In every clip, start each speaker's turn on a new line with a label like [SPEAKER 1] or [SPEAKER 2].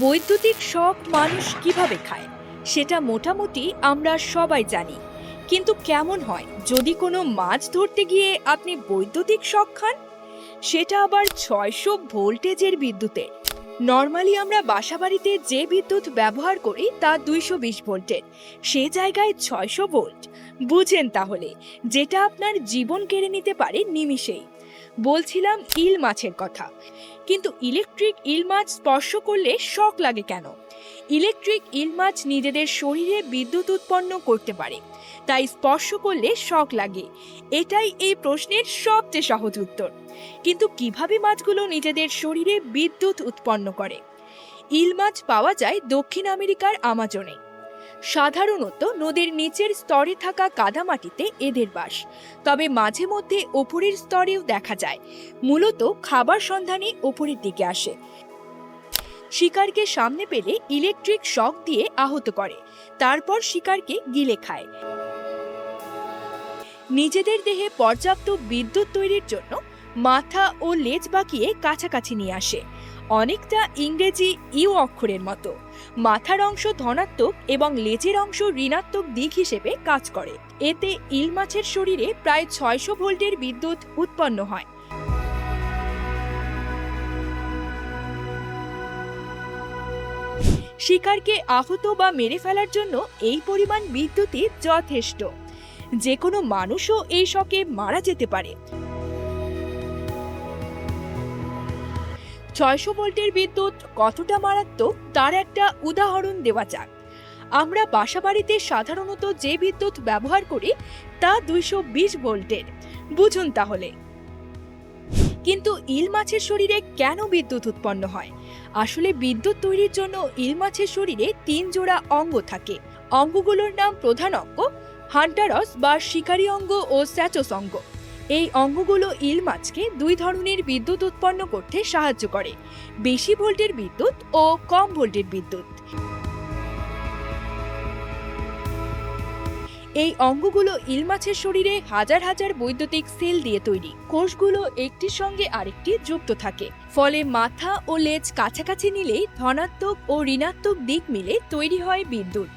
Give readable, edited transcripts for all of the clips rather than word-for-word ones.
[SPEAKER 1] বৈদ্যুতিক শক মানুষ কিভাবে খায় সেটা মোটামুটি আমরা সবাই জানি। কিন্তু কেমন হয় যদি কোনো মাছ ধরতে গিয়ে আপনি বৈদ্যুতিক শক খান, সেটা আবার 600 ভোল্টেজের বিদ্যুতে। নর্মালি আমরা বাসাবাড়িতে যে বিদ্যুৎ ব্যবহার করি তা 220 ভোল্টের, সে জায়গায় 600 ভোল্ট। বুঝেন তাহলে, যেটা আপনার জীবন কেড়ে নিতে পারে নিমিষেই। বলছিলাম ইল মাছের কথা। কিন্তু ইলেকট্রিক ইল মাছ স্পর্শ করলে শক লাগে কেন? ইলেকট্রিক ইল মাছ নিজেদের শরীরে বিদ্যুৎ উৎপন্ন করতে পারে, তাই স্পর্শ করলে শক লাগে। এটাই এই প্রশ্নের সবচেয়ে সহজ উত্তর। কিন্তু কিভাবে মাছগুলো নিজেদের শরীরে বিদ্যুৎ উৎপন্ন করে? ইল মাছ পাওয়া যায় দক্ষিণ আমেরিকার আমাজনে। সাধারণত নদীর নিচের স্তরে থাকা কাদামাটিতে এদের বাস, তবে মাঝে মধ্যে ওপরের স্তরেও দেখা যায়। মূলত খাবার সন্ধানে ওপরের দিকে আসে। শিকারকে সামনে পেলে ইলেকট্রিক শক দিয়ে আহত করে, তারপর শিকারকে গিলে খায়। নিজেদের দেহে পর্যাপ্ত বিদ্যুৎ তৈরির জন্য মাথা ও লেজ বাঁকিয়ে কাছাকাছি নিয়ে আসে, অনেকটা ইংরেজি ইউ অক্ষরের মতো। মাথার অংশ ধনাত্মক এবং লেজের অংশ ঋণাত্মক দিক হিসেবে কাজ করে। এতে ইল মাছের শরীরে প্রায় 600 ভোল্টের বিদ্যুৎ উৎপন্ন হয়। শিকারকে আহত বা মেরে ফেলার জন্য এই পরিমাণ বিদ্যুৎই যথেষ্ট। যে কোনো মানুষও এই শকে মারা যেতে পারে। 600 ভোল্টের বিদ্যুৎ কতটা মারাত্মক তার একটা উদাহরণ দেওয়া যাক। আমরা বাসাবাড়িতে সাধারণত যে বিদ্যুৎ ব্যবহার করি তা 220 ভোল্টের। বুঝুন তাহলে। কিন্তু ইল মাছের শরীরে কেন বিদ্যুৎ উৎপন্ন হয়? আসলে বিদ্যুৎ তৈরির জন্য ইল মাছের শরীরে 3 জোড়া অঙ্গ থাকে। অঙ্গগুলোর নাম প্রধান অঙ্গ, হান্টারস বা শিকারী অঙ্গ ও স্যাচস অঙ্গ। এই অঙ্গগুলো ইল মাছকে 2 ধরনের বিদ্যুৎ উৎপন্ন করতে সাহায্য করে: বেশি ভোল্টের বিদ্যুৎ ও কম ভোল্টের বিদ্যুৎ। এই অঙ্গগুলো ইল মাছের শরীরে হাজার হাজার বৈদ্যুতিক সেল দিয়ে তৈরি। কোষগুলো একটির সঙ্গে আরেকটি যুক্ত থাকে, ফলে মাথা ও লেজ কাছাকাছি নিলেই ধনাত্মক ও ঋণাত্মক দিক মিলে তৈরি হয় বিদ্যুৎ।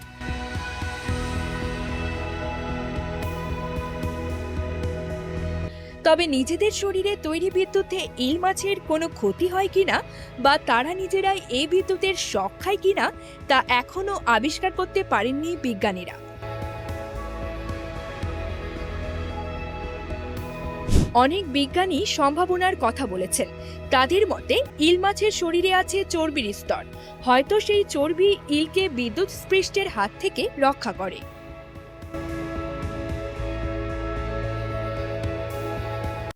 [SPEAKER 1] তবে নিজেদের শরীরে তৈরি বিদ্যুতে ইল মাছের কোনো ক্ষতি হয় কিনা বা তারা নিজেরাই এই বিদ্যুতের শক খায় কিনা তা এখনো আবিষ্কার করতে পারেননি বিজ্ঞানীরা। অনেক বিজ্ঞানী সম্ভাবনার কথা বলেছেন। তাদের মতে ইল মাছের শরীরে আছে চর্বির স্তর, হয়তো সেই চর্বি ইলকে বিদ্যুৎ স্পৃষ্টের হাত থেকে রক্ষা করে।